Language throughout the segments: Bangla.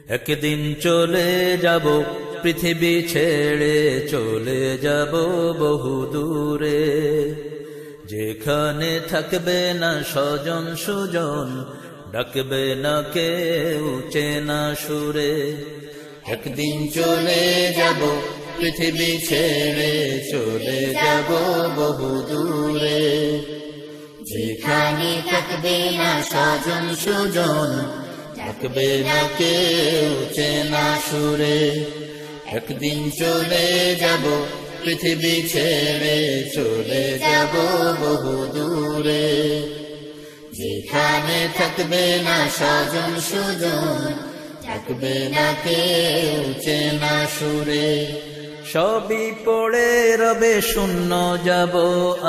একদিন চলে যাব পৃথিবী ছেড়ে, চলে যাব বহু দূরে, যেখানে থাকবে না স্বজন সুজন, ডাকবে না কেউ চেনা সুরে। একদিন চলে যাব পৃথিবী ছেড়ে, চলে যাব বহু দূরে, যেখানে থাকবে না স্বজন সুজন, ডাকবে না কেউ চেনা সুরে। একদিন চলে যাব পৃথিবী ছেড়ে, চলে যাব বহু দূরে, যেখানে থাকবে না স্বজন সুজন, ডাকবে না কেউ চেনা সুরে। সবই পড়ে রবে শূন্য যাব,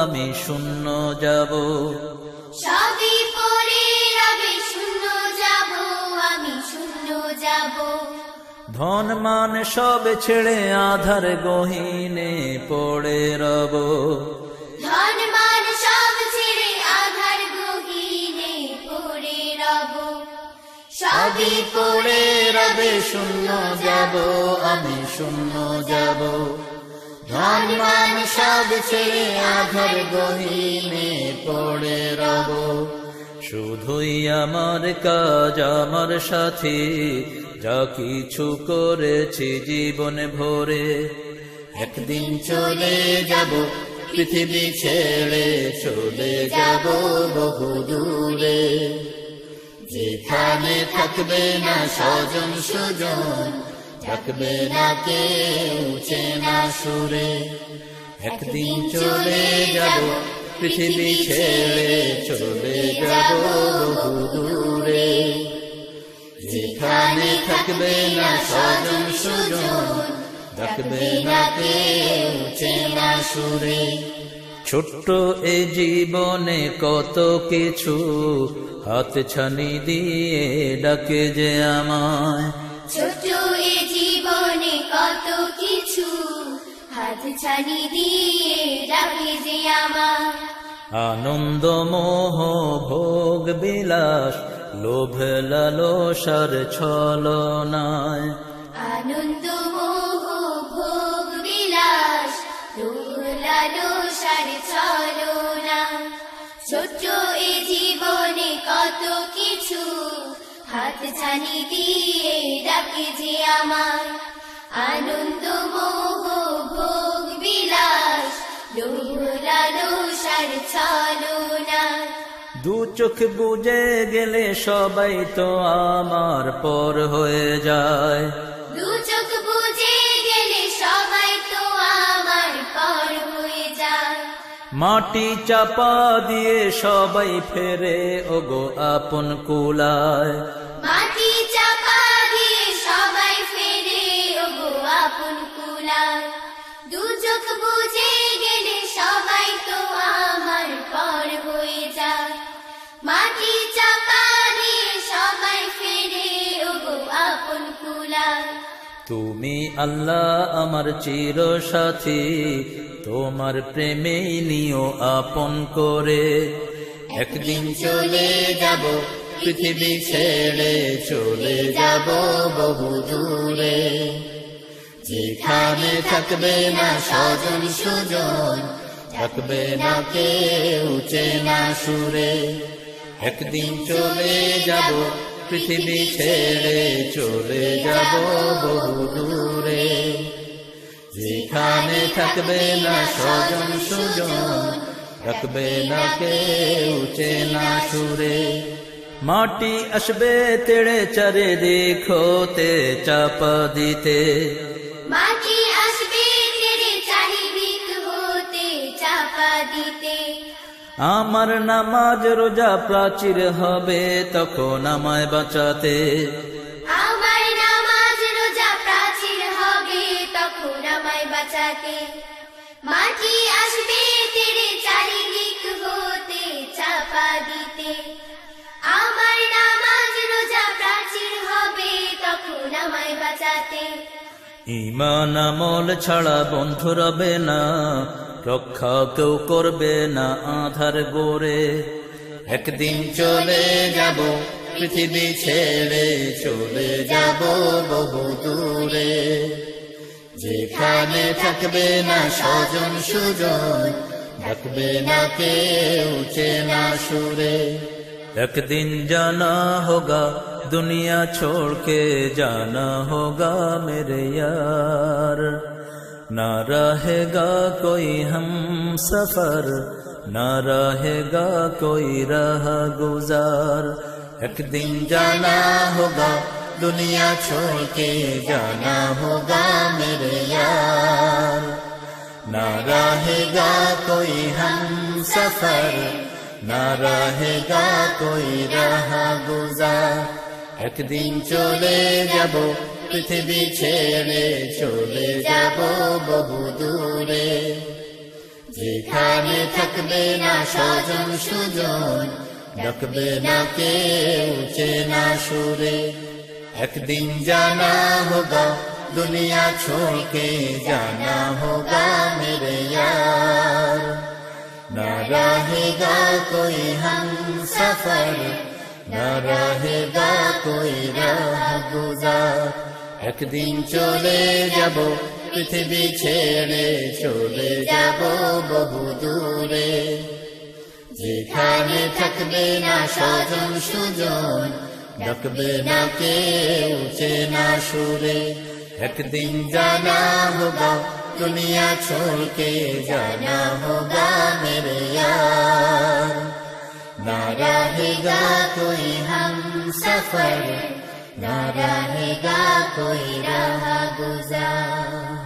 আমি শূন্য যাব। সবই পড়ে রবে শূন্য যাব, আমি শূন্য যাব। ধন মান সব ছেড়ে আধার গহীনে পড়ে রব, ধন মান সব ছেড়ে আধার গহীনে পড়ে রব। সবই পড়ে রবে শূন্য যাব, আমি শূন্য যাব। ধন মান সব ছেড়ে আধার গহীনে পড়ে রব। শুধুই আমার কাজ আমার সাথী, যা কিছু করেছি জীবন ভরে। একদিন চলে যাব পৃথিবী ছেড়ে, চলে যাব বহু দূরে, যেখানে থাকবে না স্বজন সুজন, ডাকবে না কেউ চেনা সুরে। একদিন চলে যাব পৃথিবী ছেড়ে, চলে যাব বহু দূরে, যেখানে থাকবে না স্বজন সুজন, ডাকবে না কেউ চেনা সুরে। ছোট্ট এ জীবনে কত কিছু হাত ছানি দিয়ে ডাকে যে আমায়, ছোট এ জীবনে কত কিছু হাত ছানি দিয়ে ডাকে যে আমার। আনন্দ মোহ ভোগ বিলাস, লোভ লালসার ছলনায়। আনন্দ মোহ ভোগ বিলাস, লোভ লালসার ছলনা। ছোট্ট এ জীবনে কত কিছু হাত ছানি দিয়ে ডাকে যে আমার। আনন্দ মোহ ভোগ বিলাস, লোভ লালসার ছলনা। দু চোখ বুঝে গেলে সবাই তো আমার পর হয়ে যায়, দু চোখ বুঝে গেলে সবাই তো আমার পর হয়ে যায়। মাটি চাপা দিয়ে সবাই ফেরে ওগো আপন কুলায়। মাটি চাপা দিয়ে সবাই ফেরে ওগো আপন কুলায়। দু চোখ বুঝে গেলে সবাই তো আমার পর হয়ে যায়। মাটি চাপা দিয়ে সবাই ফেরে ওগো আপন কুলায়। তুমি আল্লাহ আমার চির সাথী, তোমার প্রেমেই নিও আপন করে। একদিন চলে যাব পৃথিবী ছেড়ে, চলে যাব বহু দূরে, যেখানে থাকবে না স্বজন সুজন, ডাকবে না কেউ চেনা সুরে। একদিন চলে যাব পৃথিবী ছেড়ে, চলে যাব বহু দূরে, যেখানে থাকবে না স্বজন সুজন, ডাকবে না কেউ চেনা সুরে। মাটি আসবে তেড়ে চারে দেখোতে চাপা দিতে, মাটি আসবে তেরে চারিদিক হতে চাপা দিতে। আমার নামাজ রোজা প্রাচীর হবে তখন আমায় বাঁচাতে। আমার নামাজ রোজা প্রাচীর হবে তখন আমায় বাঁচাতে। মাটি আসবে তেরে চারিদিক হতে চাপা দিতে। আমার নামাজ রোজা প্রাচীর হবে তখন আমায় বাঁচাতে। ঈমান আমল ছাড়া বন্ধু রবে না, রক্ষা কেউ করবে না আধার গোরে। একদিন চলে যাব পৃথিবী ছেড়ে চলে যাব বহু দূরে, যেখানে থাকবে না স্বজন সুজন, ডাকবে না কেউ চেনা সুরে। একদিন জানা হোগা दुनिया छोड़ के जाना होगा मेरे यार, ना रहेगा कोई हम सफर, ना रहेगा कोई राह गुजार। एक दिन जाना होगा दुनिया छोड़ के जाना होगा मेरे यार, ना रहेगा कोई हम सफर, ना रहेगा कोई राह गुजार। एक दिन चले যাব পৃথিবী ছেড়ে চলে যাব বহু দূরে, যেখানে থাকবে না স্বজন সুজন, ডাকবে না কেউ চেনা সুরে। একদিন জানা होगा दुनिया छोड़ के जाना होगा मेरे यार, ना रहेगा कोई हम सफर, ना रहेगा कोई राह गुजार। एक दिन चले যাব পৃথিবী ছেড়ে চলে যাব বহু দূরে, যেখানে থাকবে না স্বজন সুজন, ডাকবে না কেউ চেনা সুরে। एक दिन जाना होगा दुनिया छोड़ के जाना होगा मेरे यार, ना रहेगा कोई हम सफर, ना रहेगा कोई राह गुजार।